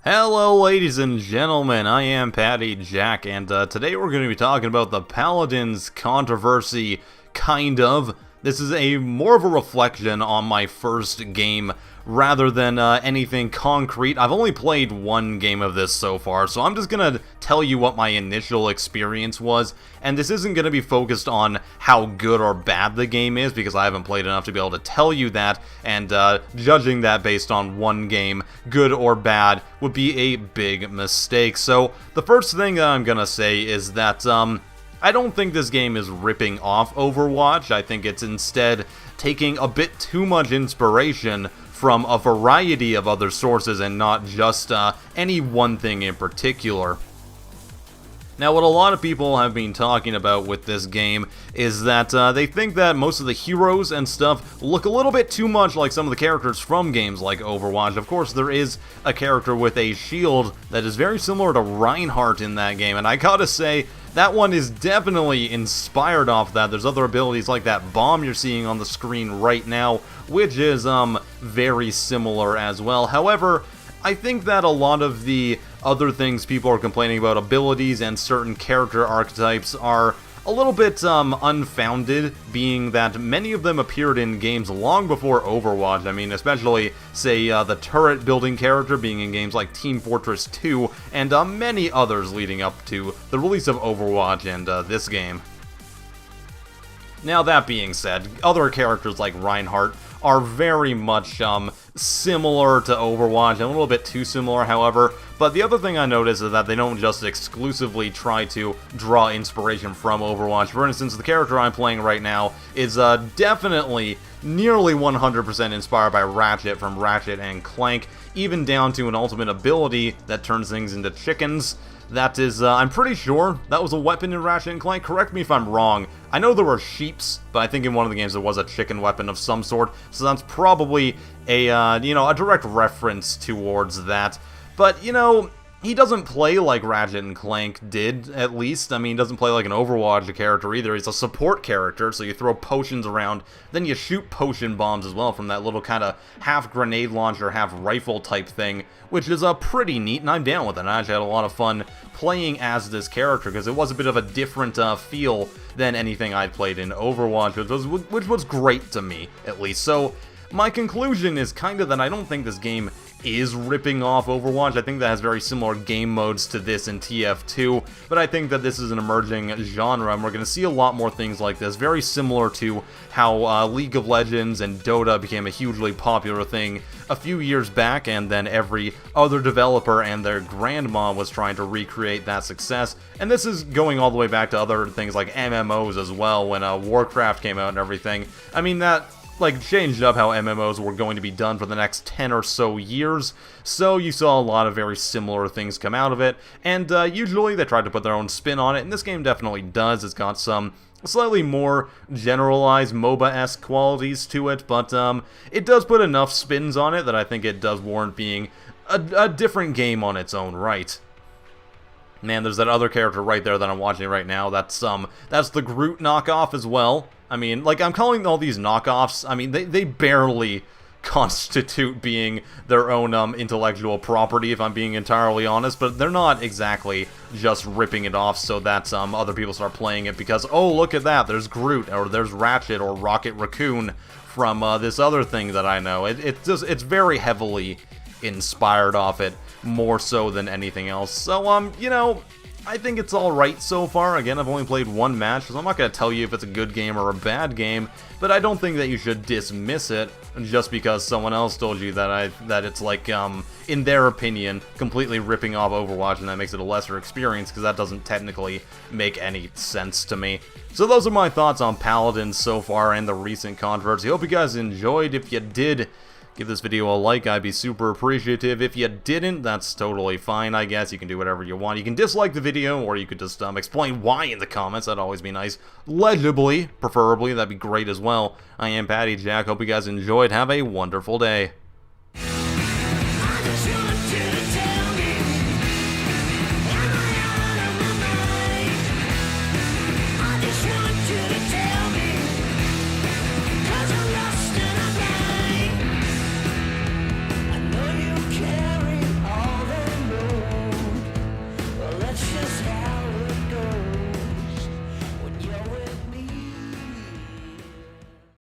Hello ladies and gentlemen, IAmPattyJack, and today we're going to be talking about the Paladins Controversy, kind of. This is more of a reflection on my first game rather than anything concrete. I've only played one game of this so far, so I'm just going to tell you what my initial experience was, and this isn't going to be focused on how good or bad the game is, because I haven't played enough to be able to tell you that, and judging that based on one game, good or bad, would be a big mistake. So the first thing that I'm going to say is that I don't think this game is ripping off Overwatch. I think it's instead taking a bit too much inspiration from a variety of other sources and not just any one thing in particular. Now, what a lot of people have been talking about with this game is that they think that most of the heroes and stuff look a little bit too much like some of the characters from games like Overwatch. Of course, there is a character with a shield that is very similar to Reinhardt in that game, and I gotta say, that one is definitely inspired off that. There's other abilities like that bomb you're seeing on the screen right now, which is very similar as well. However, I think that a lot of the other things people are complaining about, abilities and certain character archetypes, are a little bit unfounded, being that many of them appeared in games long before Overwatch. I mean, especially, say, the turret building character being in games like Team Fortress 2, and many others leading up to the release of Overwatch and this game. Now, that being said, other characters like Reinhardt are very much similar to Overwatch, a little bit too similar, however. But the other thing I noticed is that they don't just exclusively try to draw inspiration from Overwatch. For instance, the character I'm playing right now is definitely nearly 100% inspired by Ratchet from Ratchet and Clank, even down to an ultimate ability that turns things into chickens. That is, I'm pretty sure that was a weapon in Ratchet & Clank. Correct me if I'm wrong. I know there were sheeps, but I think in one of the games there was a chicken weapon of some sort, so that's probably a, a direct reference towards that. But, he doesn't play like Ratchet & Clank did, at least. I mean, he doesn't play like an Overwatch character either. He's a support character, so you throw potions around, then you shoot potion bombs as well from that little kind of half grenade launcher, half rifle type thing, which is pretty neat, and I'm down with it. I actually had a lot of fun playing as this character, because it was a bit of a different feel than anything I'd played in Overwatch, which was great to me, at least. So, my conclusion is kind of that I don't think this game is ripping off Overwatch. I think that has very similar game modes to this in TF2, but I think that this is an emerging genre, and we're going to see a lot more things like this, very similar to how League of Legends and Dota became a hugely popular thing a few years back, and then every other developer and their grandma was trying to recreate that success. And this is going all the way back to other things like MMOs as well, when Warcraft came out and everything. I mean, that changed up how MMOs were going to be done for the next 10 or so years, so you saw a lot of very similar things come out of it, and usually they tried to put their own spin on it, and this game definitely does. It's got some slightly more generalized MOBA-esque qualities to it, but it does put enough spins on it that I think it does warrant being a different game on its own right. Man, there's that other character right there that I'm watching right now. That's the Groot knockoff as well. I mean, I'm calling all these knockoffs, I mean, they barely constitute being their own intellectual property, if I'm being entirely honest, but they're not exactly just ripping it off so that other people start playing it because, oh, look at that, there's Groot, or there's Ratchet, or Rocket Raccoon from this other thing that I know. It's very heavily inspired off it, more so than anything else. So, I think it's alright so far. Again, I've only played one match, so I'm not going to tell you if it's a good game or a bad game, but I don't think that you should dismiss it just because someone else told you that it's in their opinion, completely ripping off Overwatch, and that makes it a lesser experience, because that doesn't technically make any sense to me. So those are my thoughts on Paladins so far and the recent controversy. Hope you guys enjoyed. If you did, give this video a like, I'd be super appreciative. If you didn't, that's totally fine, I guess. You can do whatever you want. You can dislike the video, or you could just explain why in the comments. That'd always be nice. Legibly, preferably, that'd be great as well. I am PattyJack. Hope you guys enjoyed. Have a wonderful day.